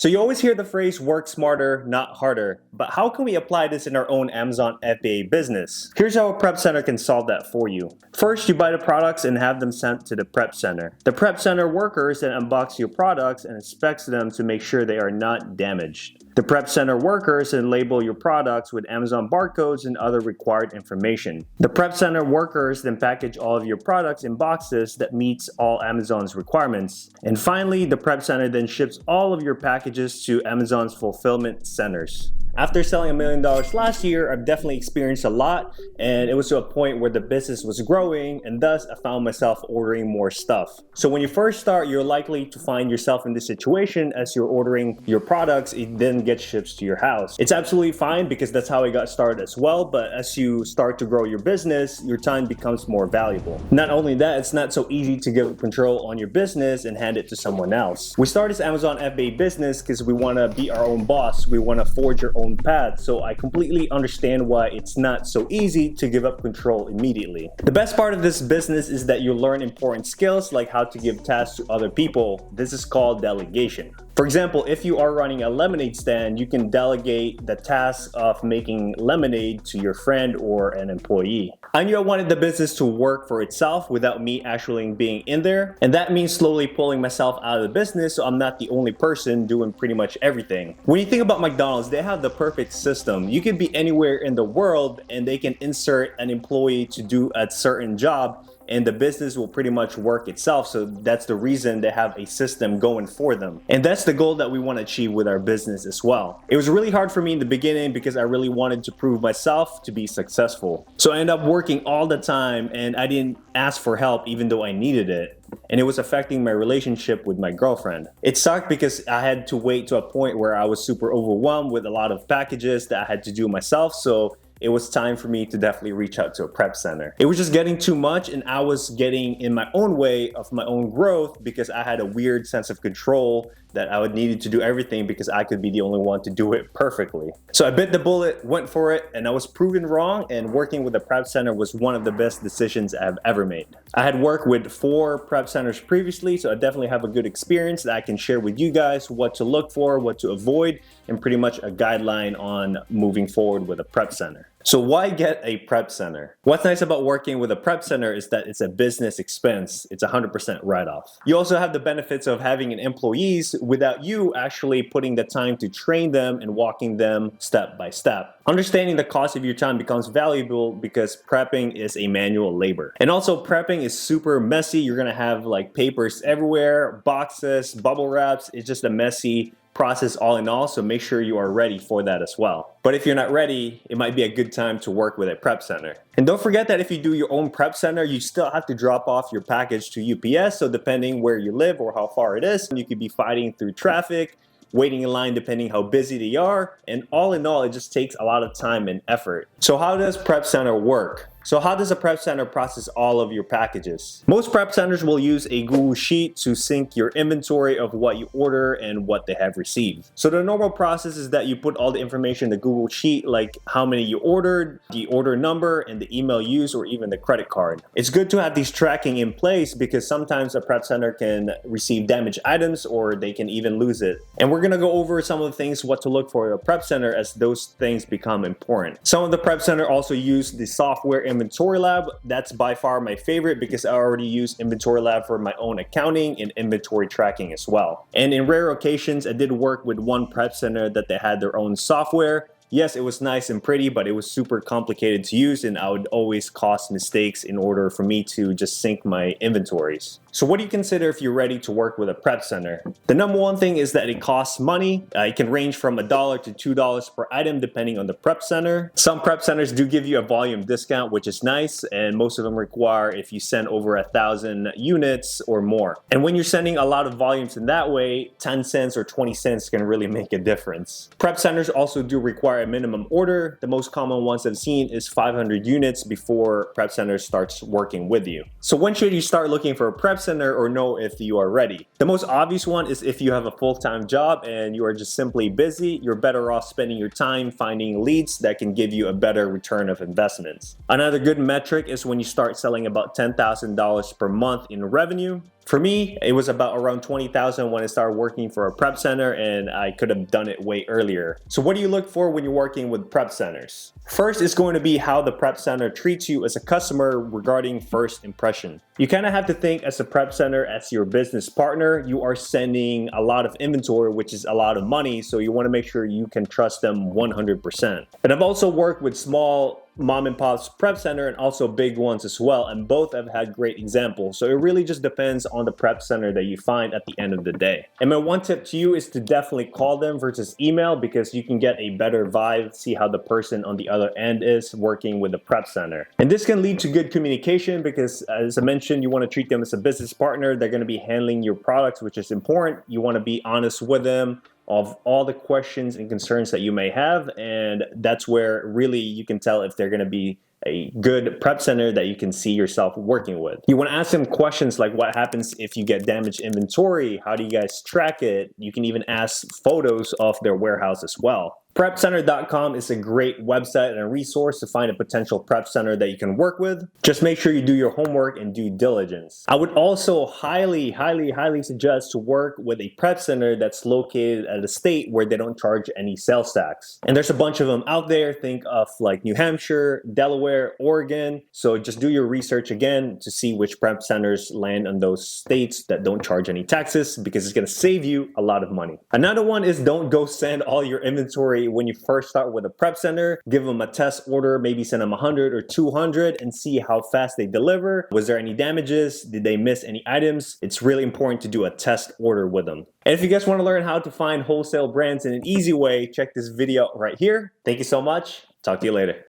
So you always hear the phrase work smarter, not harder, but how can we apply this in our own Amazon FBA business? Here's how a prep center can solve that for you. First, you buy the products and have them sent to the prep center. The prep center workers then unbox your products and inspects them to make sure they are not damaged. The prep center workers then label your products with Amazon barcodes and other required information. The prep center workers then package all of your products in boxes that meets all Amazon's requirements. And finally, the prep center then ships all of your packages to Amazon's fulfillment centers. After selling $1 million last year, I've definitely experienced a lot, and it was to a point where the business was growing, and thus I found myself ordering more stuff. So when you first start, you're likely to find yourself in this situation as you're ordering your products, it then gets shipped to your house. It's absolutely fine because that's how I got started as well, but as you start to grow your business, your time becomes more valuable. Not only that, it's not so easy to give control on your business and hand it to someone else. We started this Amazon FBA business because we want to be our own boss. We want to forge our own path, so I completely understand why it's not so easy to give up control immediately. The best part of this business is that you learn important skills like how to give tasks to other people. This is called delegation. For example, if you are running a lemonade stand, you can delegate the task of making lemonade to your friend or an employee. I knew I wanted the business to work for itself without me actually being in there, and that means slowly pulling myself out of the business so I'm not the only person doing pretty much everything. When you think about McDonald's, they have the perfect system. You could be anywhere in the world and they can insert an employee to do a certain job, and the business will pretty much work itself. So that's the reason they have a system going for them. And that's the goal that we want to achieve with our business as well. It was really hard for me in the beginning because I really wanted to prove myself to be successful. So I ended up working all the time and I didn't ask for help even though I needed it. And it was affecting my relationship with my girlfriend. It sucked because I had to wait to a point where I was super overwhelmed with a lot of packages that I had to do myself. So it was time for me to definitely reach out to a prep center. It was just getting too much and I was getting in my own way of my own growth because I had a weird sense of control that I would needed to do everything because I could be the only one to do it perfectly. So I bit the bullet, went for it, and I was proven wrong, and working with a prep center was one of the best decisions I've ever made. I had worked with 4 prep centers previously, so I definitely have a good experience that I can share with you guys what to look for, what to avoid, and pretty much a guideline on moving forward with a prep center. So why get a prep center? What's nice about working with a prep center is that it's a business expense. It's 100% write-off. You also have the benefits of having an employees without you actually putting the time to train them and walking them step by step. Understanding the cost of your time becomes valuable because prepping is a manual labor. And also prepping is super messy. You're gonna have like papers everywhere, boxes, bubble wraps. It's just a messy process all in all, so make sure you are ready for that as well. But if you're not ready, it might be a good time to work with a prep center. And don't forget that if you do your own prep center, you still have to drop off your package to UPS, so depending where you live or how far it is, you could be fighting through traffic, waiting in line depending how busy they are, and all in all, it just takes a lot of time and effort. So how does prep center work? So how does a prep center process all of your packages? Most prep centers will use a Google Sheet to sync your inventory of what you order and what they have received. So the normal process is that you put all the information in the Google Sheet, like how many you ordered, the order number, and the email used, or even the credit card. It's good to have these tracking in place because sometimes a prep center can receive damaged items or they can even lose it. And we're gonna go over some of the things what to look for in a prep center as those things become important. Some of the prep center also use the software Inventory Lab. That's by far my favorite because I already use Inventory Lab for my own accounting and inventory tracking as well. And in rare occasions, I did work with one prep center that they had their own software. Yes, it was nice and pretty, but it was super complicated to use and I would always cause mistakes in order for me to just sync my inventories. So what do you consider if you're ready to work with a prep center? The number one thing is that it costs money. It can range from $1 to $2 per item depending on the prep center. Some prep centers do give you a volume discount, which is nice, and most of them require if you send over 1,000 units or more. And when you're sending a lot of volumes in that way, 10 cents or 20 cents can really make a difference. Prep centers also do require a minimum order. The most common ones I've seen is 500 units before prep center starts working with you. So when should you start looking for a prep center or know if you are ready? The most obvious one is if you have a full-time job and you are just simply busy, you're better off spending your time finding leads that can give you a better return of investments. Another good metric is when you start selling about $10,000 per month in revenue. For me, it was about around 20,000 when I started working for a prep center, and I could have done it way earlier. So what do you look for when you're working with prep centers? First is going to be how the prep center treats you as a customer regarding first impression. You kind of have to think as a prep center as your business partner. You are sending a lot of inventory, which is a lot of money, so you want to make sure you can trust them 100%. And I've also worked with small mom and pop's prep center and also big ones as well, and both have had great examples. So it really just depends on the prep center that you find at the end of the day. And my one tip to you is to definitely call them versus email, because you can get a better vibe, see how the person on the other end is working with the prep center. And this can lead to good communication because, as I mentioned, you want to treat them as a business partner. They're going to be handling your products, which is important. You want to be honest with them of all the questions and concerns that you may have, and that's where really you can tell if they're going to be a good prep center that you can see yourself working with. You want to ask them questions like, what happens if you get damaged inventory? How do you guys track it? You can even ask photos of their warehouse as well. PrepCenter.com is a great website and a resource to find a potential prep center that you can work with. Just make sure you do your homework and due diligence. I would also highly suggest to work with a prep center that's located at a state where they don't charge any sales tax. And there's a bunch of them out there. Think of like New Hampshire, Delaware, Oregon. So just do your research again to see which prep centers land on those states that don't charge any taxes, because it's going to save you a lot of money. Another one is don't go send all your inventory when you first start with a prep center. Give them a test order, maybe send them 100 or 200 and see how fast they deliver. Was there any damages? Did they miss any items? It's really important to do a test order with them. And if you guys want to learn how to find wholesale brands in an easy way, check this video right here. Thank you so much. Talk to you later.